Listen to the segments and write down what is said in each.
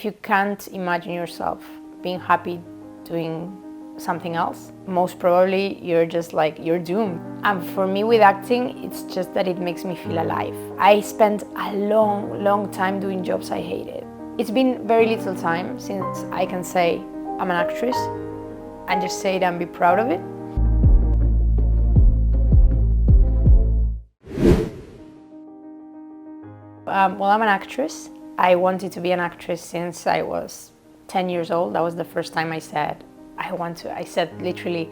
if you can't imagine yourself being happy doing something else, most probably you're just like, you're doomed. And for me with acting, it's just that it makes me feel alive. I spent a long time doing jobs I hated. It's been very little time since I can say I'm an actress and just say it and be proud of it. Well, I'm an actress. I wanted to be an actress since I was 10 years old. That was the first time I said, I said literally,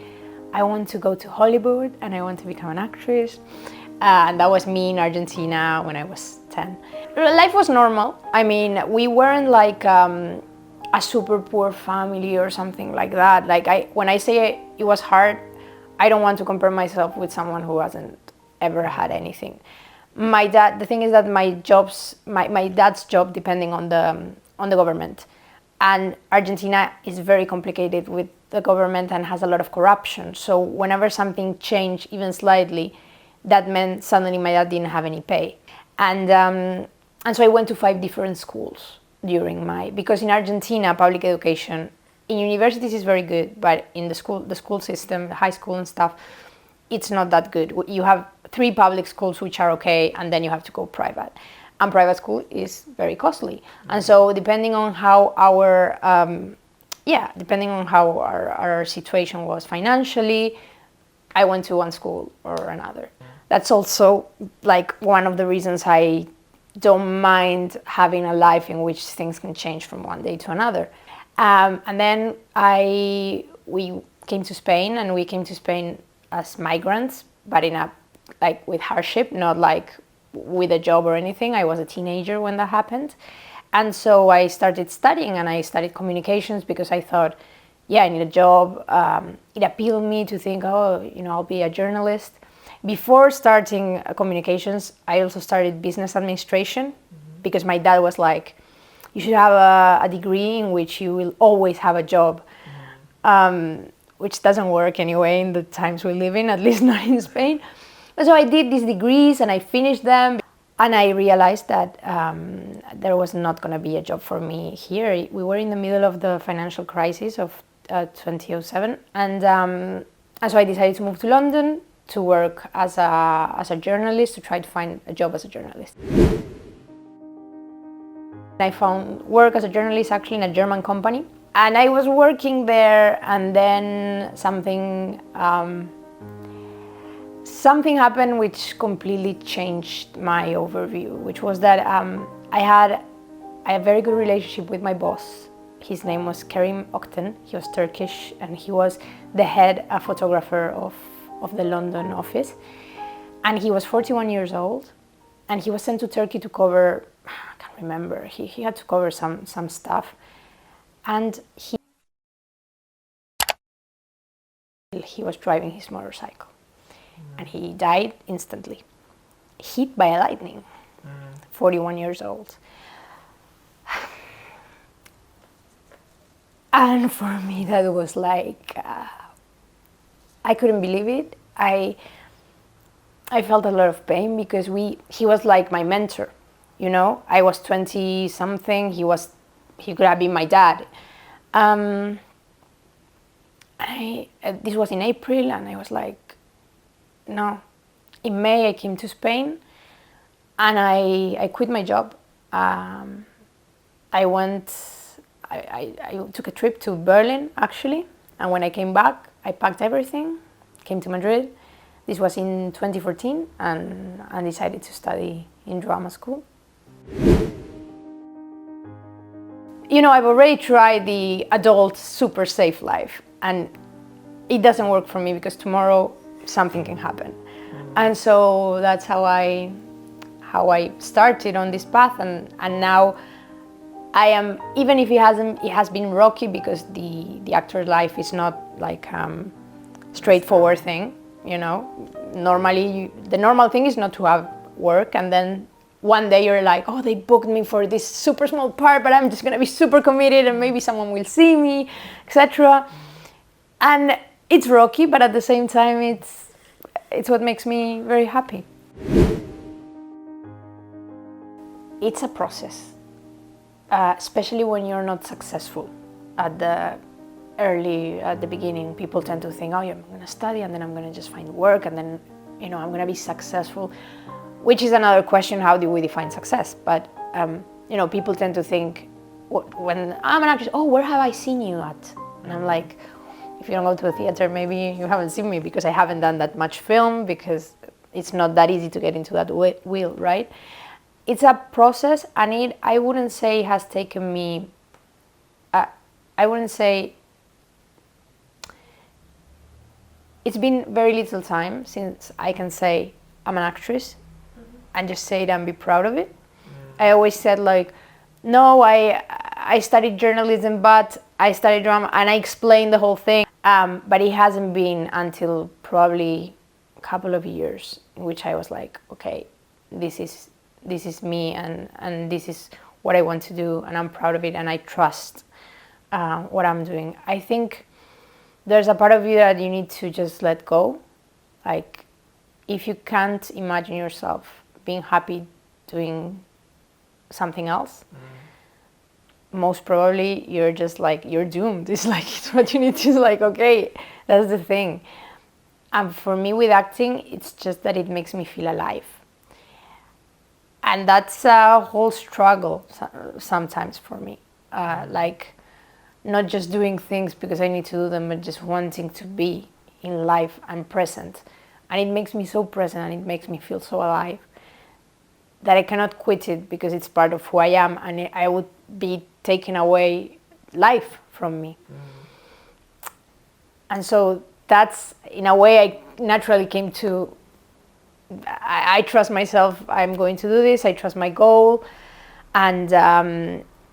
I want to go to Hollywood and I want to become an actress. And that was me in Argentina when I was 10. Life was normal. I mean, we weren't like a super poor family or something like that. When I say it was hard, I don't want to compare myself with someone who hasn't ever had anything. My dad, the thing is that my dad's job depending on the government. And Argentina is very complicated with the government and has a lot of corruption. So whenever something changed even slightly, that meant suddenly my dad didn't have any pay. And so I went to 5 different schools because in Argentina, public education, in universities is very good, but in the school system, the high school and stuff, it's not that good. You have 3 public schools which are okay, and then you have to go private. And private school is very costly. And so depending on how our situation was financially, I went to one school or another. That's also like one of the reasons I don't mind having a life in which things can change from one day to another. And then we came to Spain, and we came to Spain as migrants, but with hardship, not like with a job or anything. I was a teenager when that happened. And so I started studying, and I studied communications because I thought, I need a job. It appealed me to think, I'll be a journalist. Before starting communications, I also started business administration because my dad was like, you should have a degree in which you will always have a job, which doesn't work anyway in the times we live in, at least not in Spain. So I did these degrees and I finished them, and I realized that there was not going to be a job for me here. We were in the middle of the financial crisis of 2007, and so I decided to move to London to work as a journalist, to try to find a job as a journalist. I found work as a journalist actually in a German company, and I was working there, and then something happened which completely changed my overview, which was that I had a very good relationship with my boss. His name was Kerim Okten. He was Turkish, and he was the head photographer of the London office. And he was 41 years old, and he was sent to Turkey to cover, I can't remember, he had to cover some stuff. And he was driving his motorcycle. And he died instantly, hit by a lightning, 41 years old. And for me, that was like, I couldn't believe it. I felt a lot of pain because he was like my mentor, I was 20 something, he could have been my dad. This was in April, and I was like, no. In May, I came to Spain, and I quit my job. I took a trip to Berlin, actually, and when I came back, I packed everything, came to Madrid. This was in 2014, and decided to study in drama school. I've already tried the adult, super safe life, and it doesn't work for me because tomorrow something can happen. And so that's how I started on this path, and now I am, even if it has been rocky because the actor life is not like straightforward thing, Normally, the normal thing is not to have work, and then one day you're like, they booked me for this super small part, but I'm just gonna be super committed and maybe someone will see me, etc. And it's rocky, but at the same time, it's what makes me very happy. It's a process. especially when you're not successful at the beginning. People tend to think, oh yeah, I'm going to study and then I'm going to just find work and then I'm going to be successful, which is another question, how do we define success? But people tend to think, when I'm an actress, oh, where have I seen you at? And I'm like, if you don't go to a theater, maybe you haven't seen me, because I haven't done that much film, because it's not that easy to get into that wheel, right? It's a process, and I wouldn't say has taken me, I wouldn't say, it's been very little time since I can say I'm an actress and just say it and be proud of it. I always said like, no, I studied journalism, but I studied drama, and I explained the whole thing. But it hasn't been until probably a couple of years in which I was like, okay, this is me, and this is what I want to do, and I'm proud of it, and I trust what I'm doing. I think there's a part of you that you need to just let go. Like, if you can't imagine yourself being happy doing something else, most probably you're just like, you're doomed. It's like, it's what you need to, like, okay, that's the thing. And for me with acting, it's just that it makes me feel alive. And that's a whole struggle sometimes for me. Like, not just doing things because I need to do them, but just wanting to be in life and present. And it makes me so present, and it makes me feel so alive that I cannot quit it, because it's part of who I am, and I would be taking away life from me. And so that's, in a way, I naturally came to, I trust myself, I'm going to do this, I trust my goal, and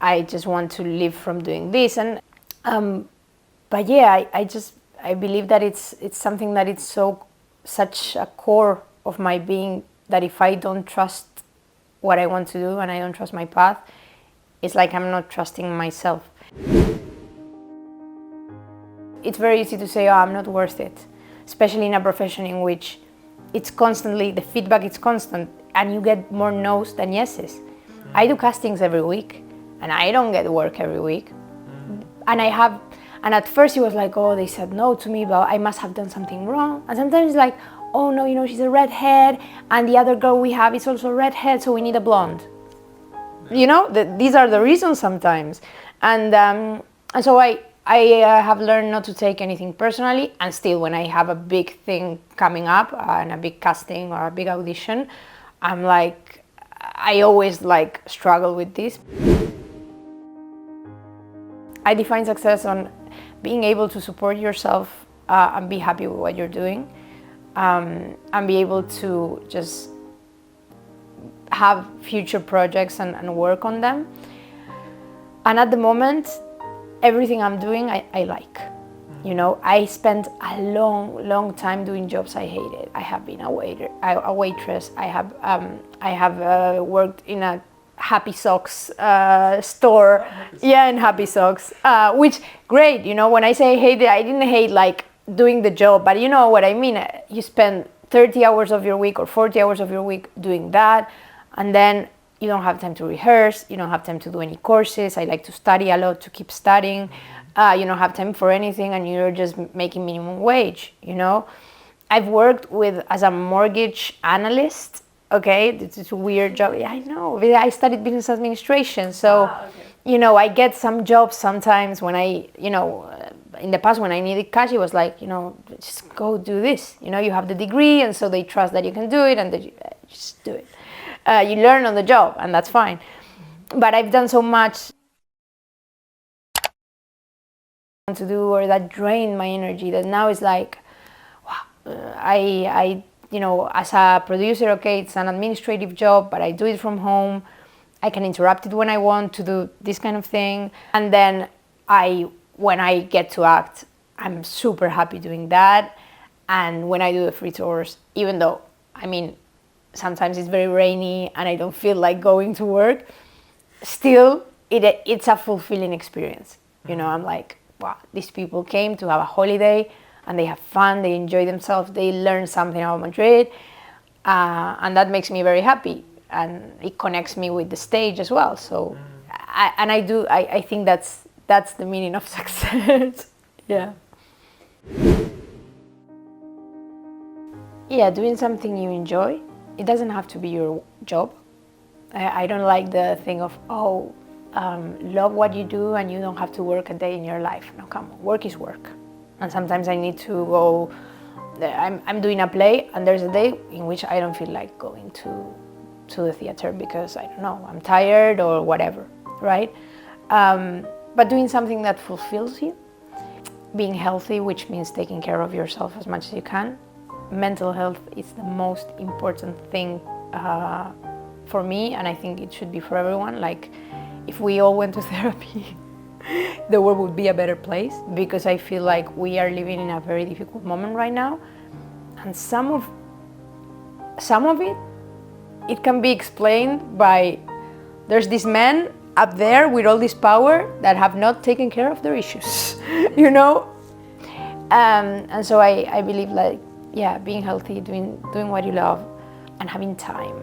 I just want to live from doing this. And but yeah, I believe that it's something that it's such a core of my being, that if I don't trust what I want to do and I don't trust my path, it's like I'm not trusting myself. It's very easy to say, oh, I'm not worth it, especially in a profession in which it's constantly, the feedback is constant, and you get more no's than yeses. I do castings every week, and I don't get work every week. And at first it was like, oh, they said no to me, but I must have done something wrong. And sometimes it's like, oh no, she's a redhead, and the other girl we have is also a redhead, so we need a blonde. These are the reasons sometimes. And so I have learned not to take anything personally, and still when I have a big thing coming up, and a big casting or a big audition, I'm like, I always like struggle with this. I define success on being able to support yourself and be happy with what you're doing, and be able to just have future projects and work on them. And at the moment, everything I'm doing, I like. I spent a long time doing jobs I hated. I have been a waitress. I have worked in a Happy Socks store. In Happy Socks, which great. When I say hate it, I didn't hate like doing the job, but you know what I mean. You spend 30 hours of your week or 40 hours of your week doing that, and then you don't have time to rehearse, you don't have time to do any courses. I like to study a lot, to keep studying. You don't have time for anything, and you're just making minimum wage. I've worked as a mortgage analyst. Okay, it's a weird job. Yeah, I know. I studied business administration, so I get some jobs sometimes when in the past when I needed cash, it was like, just go do this. You have the degree, and so they trust that you can do it, and that you just do it. You learn on the job, and that's fine. But I've done so much to do, or that drained my energy, that now it's like, wow, as a producer, okay, it's an administrative job, but I do it from home. I can interrupt it when I want to do this kind of thing. And then when I get to act, I'm super happy doing that. And when I do the free tours, even though, sometimes it's very rainy and I don't feel like going to work, still, it's a fulfilling experience. I'm like, wow, these people came to have a holiday, and they have fun, they enjoy themselves, they learn something about Madrid, and that makes me very happy, and it connects me with the stage as well. So I think that's the meaning of success. Yeah. Yeah, doing something you enjoy. It doesn't have to be your job. I don't like the thing of, love what you do and you don't have to work a day in your life. No, come on, work is work. And sometimes I need to go, I'm doing a play and there's a day in which I don't feel like going to the theater because, I don't know, I'm tired or whatever, right? But doing something that fulfills you, being healthy, which means taking care of yourself as much as you can. Mental health is the most important thing for me, and I think it should be for everyone. Like, if we all went to therapy, the world would be a better place, because I feel like we are living in a very difficult moment right now, and some of it can be explained by there's this man up there with all this power that have not taken care of their issues, you know? And so I believe, like, yeah, being healthy, doing what you love, and having time.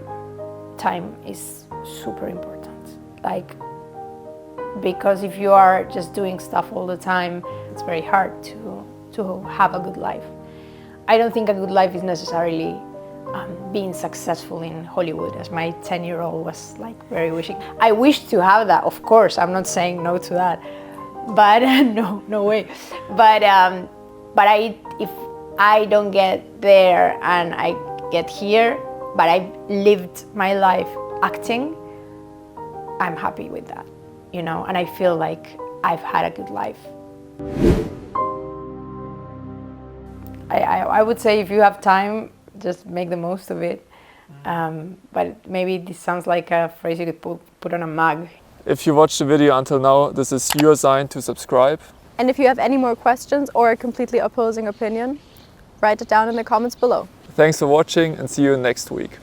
Time is super important. Like, because if you are just doing stuff all the time, it's very hard to have a good life. I don't think a good life is necessarily being successful in Hollywood, as my 10-year-old was like very wishing. I wish to have that, of course. I'm not saying no to that, but no way. But if I don't get there and I get here, but I've lived my life acting, I'm happy with that, you know, and I feel like I've had a good life. I would say if you have time, just make the most of it. But maybe this sounds like a phrase you could put on a mug. If you watched the video until now, this is your sign to subscribe. And if you have any more questions or a completely opposing opinion, write it down in the comments below. Thanks for watching and see you next week.